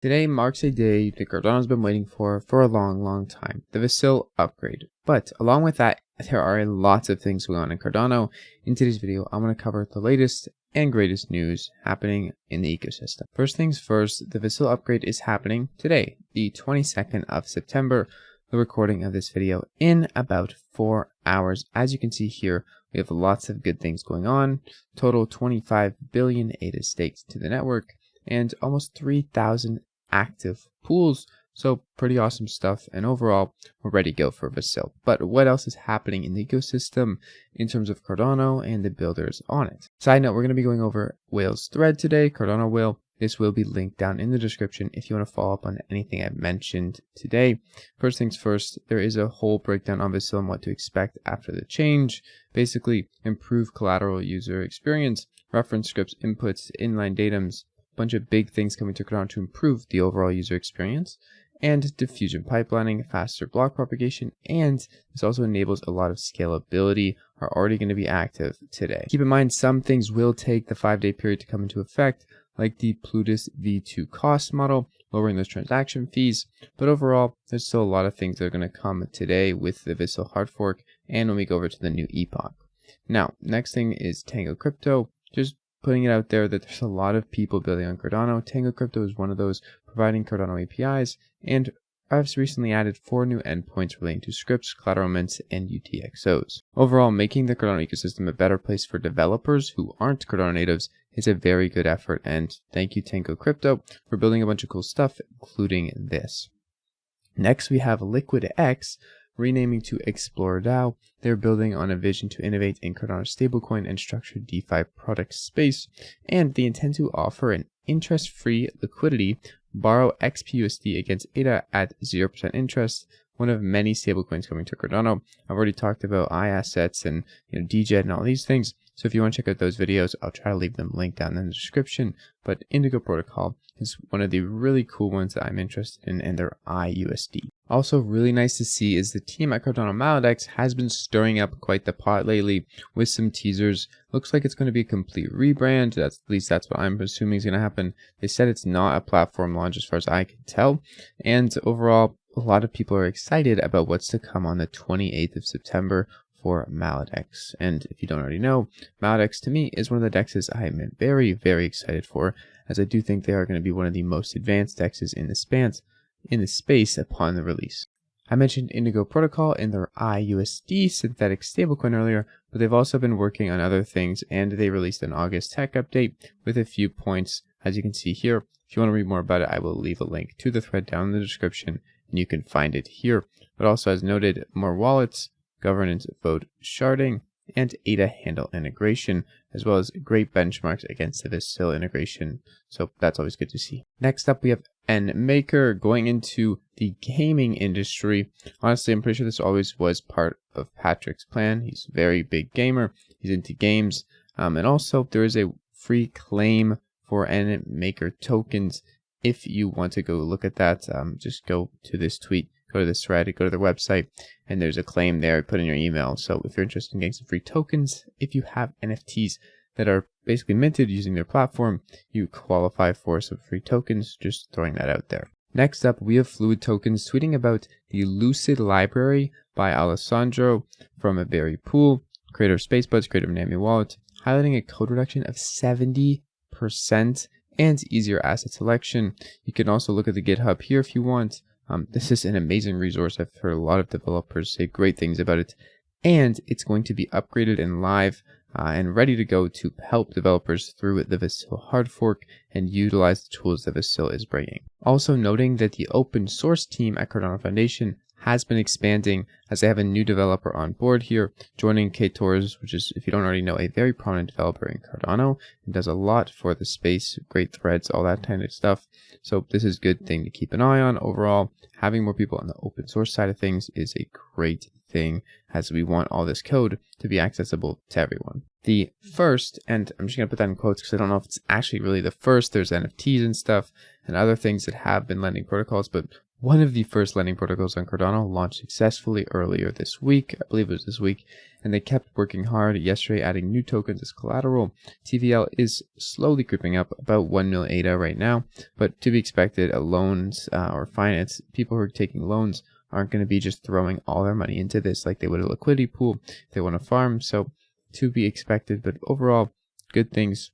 Today marks a day that Cardano's been waiting for a long time, the VASIL upgrade. But along with that, there are lots of things going on in Cardano. In today's video, I'm going to cover the latest and greatest news happening in the ecosystem. First things first, the VASIL upgrade is happening today, the 22nd of September, the recording of this video in about 4 hours. As you can see here, we have lots of good things going on. Total 25 billion ADA staked to the network and almost 3,000 active pools. So pretty awesome stuff, and overall we're ready to go for VASIL. But what else is happening in the ecosystem in terms of Cardano and the builders on it? Side note, we're going to be going over Whale's thread today, Cardano Whale. This will be linked down in the description if you want to follow up on anything I've mentioned today. First things first, there is a whole breakdown on VASIL and what to expect after the change. Basically, improve collateral user experience, reference scripts, inputs, inline datums, bunch of big things coming to Cardano to improve the overall user experience, and diffusion pipelining, faster block propagation, and this also enables a lot of scalability are already going to be active today. Keep in mind, some things will take the 5-day period to come into effect, like the Plutus V2 cost model, lowering those transaction fees, but overall, there's still a lot of things that are going to come today with the VASIL hard fork and when we go over to the new epoch. Now, next thing is Tango Crypto. Just putting it out there that there's a lot of people building on Cardano. Tango Crypto is one of those providing Cardano APIs, and I've recently added 4 new endpoints relating to scripts, collateral mints, and UTXOs. Overall, making the Cardano ecosystem a better place for developers who aren't Cardano natives is a very good effort, and thank you Tango Crypto for building a bunch of cool stuff, including this. Next, we have LiquidX, renaming to Explorer DAO. They're building on a vision to innovate in Cardano stablecoin and structured DeFi product space, and they intend to offer an interest-free liquidity, borrow XPUSD against ADA at 0% interest, one of many stablecoins coming to Cardano. I've already talked about iAssets and DJET and all these things, so if you want to check out those videos, I'll try to leave them linked down in the description. But Indigo Protocol is one of the really cool ones that I'm interested in, and their iUSD. Also really nice to see is the team at Cardano MaladX has been stirring up quite the pot lately with some teasers. Looks like it's going to be a complete rebrand. At least that's what I'm assuming is going to happen. They said it's not a platform launch as far as I can tell. And overall, a lot of people are excited about what's to come on the 28th of September for MaladX. And if you don't already know, MaladX to me is one of the dexes I am very excited for, as I do think they are going to be one of the most advanced dexes in the space upon the release. I mentioned Indigo Protocol in their iUSD synthetic stablecoin earlier, but they've also been working on other things, and they released an August tech update with a few points, as you can see here. If you want to read more about it, I will leave a link to the thread down in the description, and you can find it here. But also, as noted, more wallets, governance vote sharding, and ADA handle integration, as well as great benchmarks against the VASIL integration. So that's always good to see. Next up, we have Maker going into the gaming industry. Honestly, I'm pretty sure this always was part of Patrick's plan. He's a very big gamer. He's into games. And also, there is a free claim for Maker tokens. If you want to go look at that, just go to this tweet, go to this thread, go to their website, and there's a claim there. Put in your email. So if you're interested in getting some free tokens, if you have NFTs that are basically minted using their platform, you qualify for some free tokens. Just throwing that out there. Next up, we have Fluid Tokens tweeting about the Lucid Library by Alessandro from a Berry Pool, creator of Spacebuds, creator of Nami Wallet, highlighting a code reduction of 70% and easier asset selection. You can also look at the GitHub here if you want. This is an amazing resource. I've heard a lot of developers say great things about it, and it's going to be upgraded and live and ready to go to help developers through the VASIL hard fork and utilize the tools that VASIL is bringing. Also noting that the open source team at Cardano Foundation has been expanding, as they have a new developer on board here, joining K-Tors, which is, if you don't already know, a very prominent developer in Cardano and does a lot for the space, great threads, all that kind of stuff. So this is a good thing to keep an eye on. Overall, having more people on the open source side of things is a great thing, as we want all this code to be accessible to everyone. The first, and I'm just going to put that in quotes because I don't know if it's actually really the first, there's NFTs and stuff and other things that have been lending protocols, but One of the first lending protocols on Cardano launched successfully earlier this week. I believe it was this week, and they kept working hard yesterday, adding new tokens as collateral. TVL is slowly creeping up, about 1 mil ADA right now, but to be expected, loans or finance, people who are taking loans aren't going to be just throwing all their money into this like they would a liquidity pool if they want to farm. So to be expected, but overall, good things.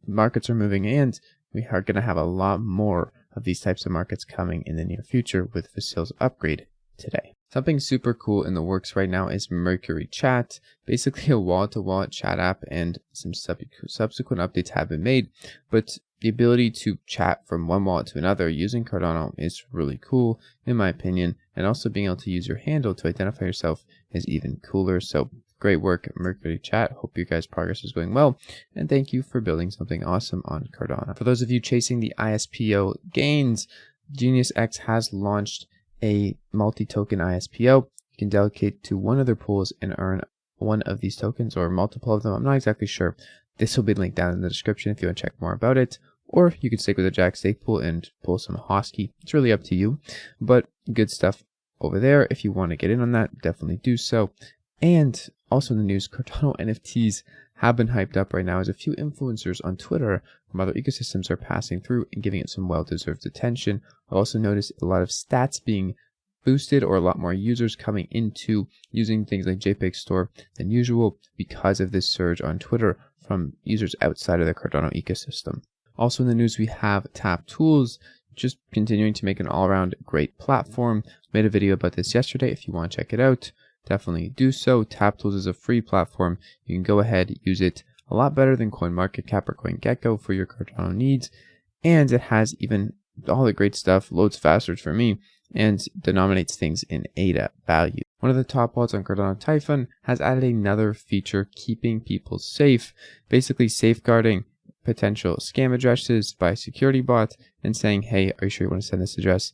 Markets are moving, and we are going to have a lot more of these types of markets coming in the near future with VASIL's upgrade today. Something super cool in the works right now is Mercury Chat, basically a wall-to-wall chat app, and some subsequent updates have been made, but the ability to chat from one wallet to another using Cardano is really cool in my opinion, and also being able to use your handle to identify yourself is even cooler. So great work, Mercury Chat. Hope your guys' progress is going well, and thank you for building something awesome on Cardano. For those of you chasing the ISPO gains, GeniusX has launched a multi-token ISPO. You can delegate to one of their pools and earn one of these tokens or multiple of them. I'm not exactly sure. This will be linked down in the description if you want to check more about it. Or you can stick with the Jack Stake pool and pull some Hosky. It's really up to you, but good stuff over there. If you want to get in on that, definitely do so. And also in the news, Cardano NFTs have been hyped up right now as a few influencers on Twitter from other ecosystems are passing through and giving it some well-deserved attention. I've also noticed a lot of stats being boosted or a lot more users coming into using things like jpegstore than usual because of this surge on Twitter from users outside of the Cardano ecosystem. Also in the news, we have Tap Tools, just continuing to make an all-around great platform. Made a video about this yesterday. If you want to check it out, definitely do so. Tap Tools is a free platform. You can go ahead, use it a lot better than CoinMarketCap or CoinGecko for your Cardano needs. And it has even all the great stuff, loads faster for me, and denominates things in ADA value. One of the top wallets on Cardano, Typhon, has added another feature keeping people safe, basically safeguarding potential scam addresses by security bots and saying, hey, are you sure you want to send this address?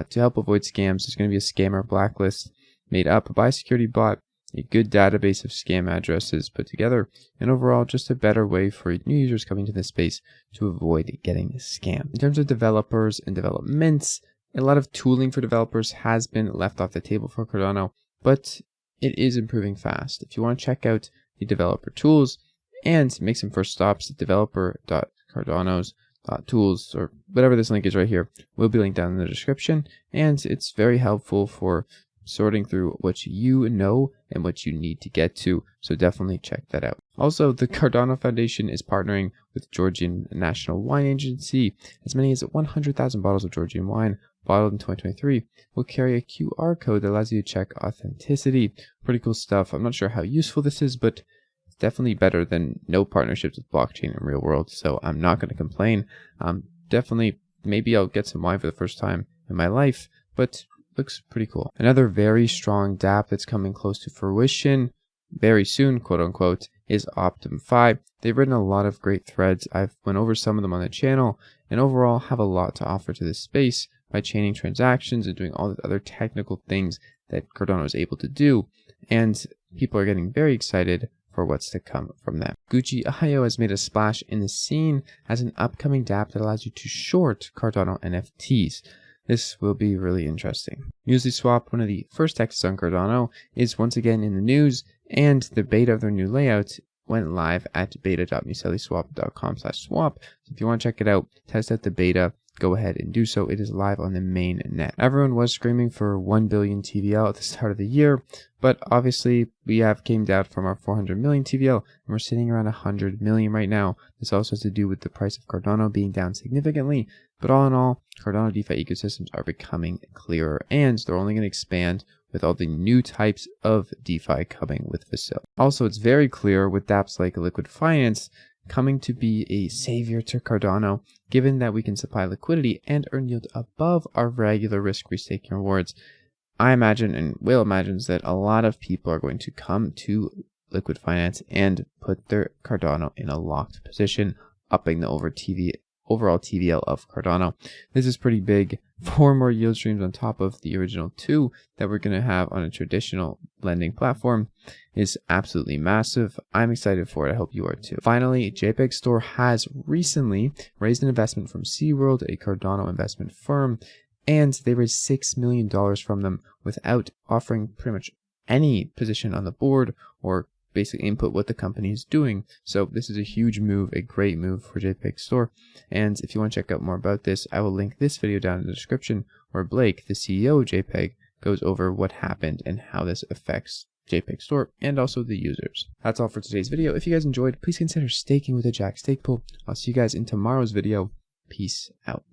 To help avoid scams, there's going to be a scammer blacklist made up by a security bot, a good database of scam addresses put together, and overall just a better way for new users coming to this space to avoid getting scammed. In terms of developers and developments, a lot of tooling for developers has been left off the table for Cardano, but it is improving fast. If you want to check out the developer tools and make some first stops, developer.cardanos.tools or whatever this link is right here will be linked down in the description, and it's very helpful for sorting through what you know and what you need to get to, so definitely check that out. Also, the Cardano Foundation is partnering with Georgian National Wine Agency. As many as 100,000 bottles of Georgian wine bottled in 2023 will carry a QR code that allows you to check authenticity. Pretty cool stuff. I'm not sure how useful this is, but it's definitely better than no partnerships with blockchain in real world, so I'm not going to complain. Definitely, maybe I'll get some wine for the first time in my life, but looks pretty cool. Another very strong dApp that's coming close to fruition very soon, quote unquote, is Optum 5. They've written a lot of great threads. I've went over some of them on the channel, and overall have a lot to offer to this space by chaining transactions and doing all the other technical things that Cardano is able to do, and people are getting very excited for what's to come from them. Gucci.io has made a splash in the scene as an upcoming dApp that allows you to short Cardano NFTs. This will be really interesting. Swap, one of the first DEXs on Cardano, is once again in the news, and the beta of their new layout went live at beta.muesliswap.com/swap. So if you want to check it out, test out the beta, go ahead and do so. It is live on the main net. Everyone was screaming for 1 billion TVL at the start of the year, but obviously we have came down from our 400 million TVL, and we're sitting around 100 million right now. This also has to do with the price of Cardano being down significantly, but all in all, Cardano DeFi ecosystems are becoming clearer, and they're only going to expand with all the new types of DeFi coming with VASIL. Also, it's very clear with dApps like Liquid Finance coming to be a savior to Cardano, given that we can supply liquidity and earn yield above our regular risk-free staking rewards. I imagine, and Will imagines, that a lot of people are going to come to Liquid Finance and put their Cardano in a locked position, upping the overall TVL of Cardano. This is pretty big. 4 more yield streams on top of the original 2 that we're going to have on a traditional lending platform is absolutely massive. I'm excited for it. I hope you are too. Finally, jpegstore has recently raised an investment from SeaWorld, a Cardano investment firm, and they raised $6 million from them without offering pretty much any position on the board or basic input what the company is doing. So this is a huge move, a great move for jpegstore. And if you want to check out more about this, I will link this video down in the description where Blake, the CEO of JPEG, goes over what happened and how this affects jpegstore and also the users. That's all for today's video. If you guys enjoyed, please consider staking with a Jack stake pool. I'll see you guys in tomorrow's video. Peace out.